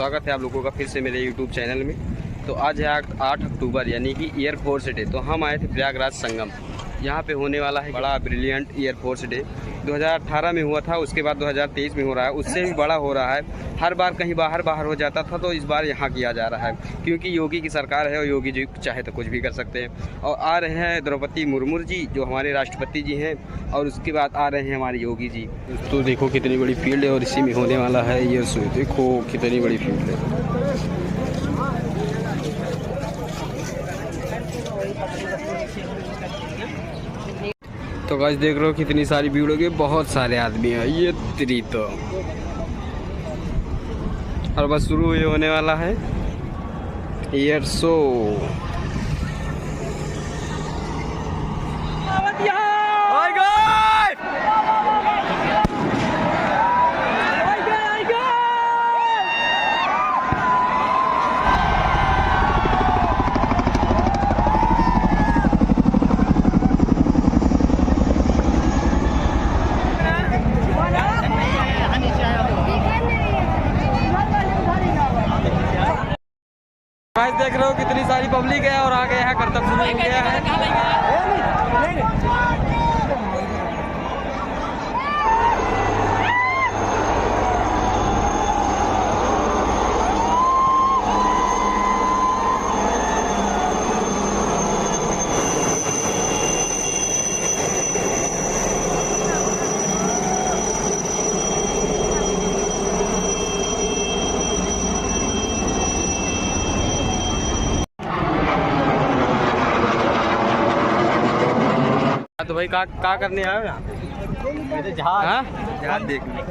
स्वागत है आप लोगों का फिर से मेरे यूट्यूब चैनल में। तो आज है 8 अक्टूबर यानी कि एयरफोर्स डे। तो हम आए थे प्रयागराज संगम। यहाँ पे होने वाला है बड़ा ब्रिलियंट एयरफोर्स डे। 2018 में हुआ था, उसके बाद 2023 में हो रहा है, उससे भी बड़ा हो रहा है। हर बार कहीं बाहर हो जाता था, तो इस बार यहाँ किया जा रहा है क्योंकि योगी की सरकार है और योगी जी चाहे तो कुछ भी कर सकते हैं। और आ रहे हैं द्रौपदी मुर्मू जी जो हमारे राष्ट्रपति जी हैं, और उसके बाद आ रहे हैं हमारे योगी जी। तो देखो कितनी बड़ी फील्ड है और इसी में होने वाला है ये शो। देखो कितनी बड़ी फील्ड है। तो गाइस देख रहे हो कितनी सारी भीड़ होगी, बहुत सारे आदमी हैं। ये तेरी तो और बस शुरू ये होने वाला है एयर शो। गाइस देख रहे हो कितनी सारी पब्लिक है और आ गया है करतब शुरू हो गया है। तो भाई का करने आए हो यहाँ पे?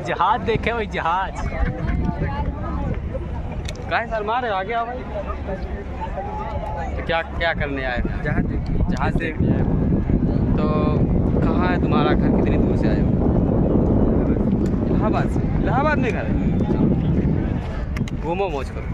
जहाज देखे भाई, जहाज काहे सर मारे आगे आओ भाई। तो क्या करने आए हो? जहाज देखने आए हो। तो कहाँ है तुम्हारा घर, कितनी दूर से आए हो? इलाहाबाद से। इलाहाबाद में घर है, घूमो मौज करो।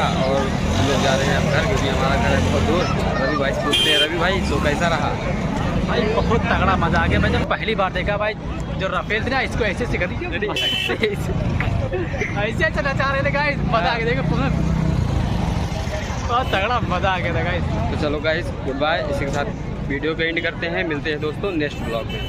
था और हम लोग जा रहे हैं अब घर, क्योंकि हमारा घर है बहुत दूर। रवि भाई से पूछते हैं, रवि भाई शो कैसा रहा? भाई बहुत तगड़ा मजा आ गया। मैं जब पहली बार देखा भाई, जो राफेल थे ना, इसको ऐसे सिखा दी, ऐसे चला चाह रहे थे गाइस, मजा आ गया। देखो बहुत तगड़ा मजा आ गया था गाइस। तो चलो गाइस, गुड बाय। इसी के साथ वीडियो को एंड करते हैं। मिलते हैं दोस्तों नेक्स्ट ब्लॉग में।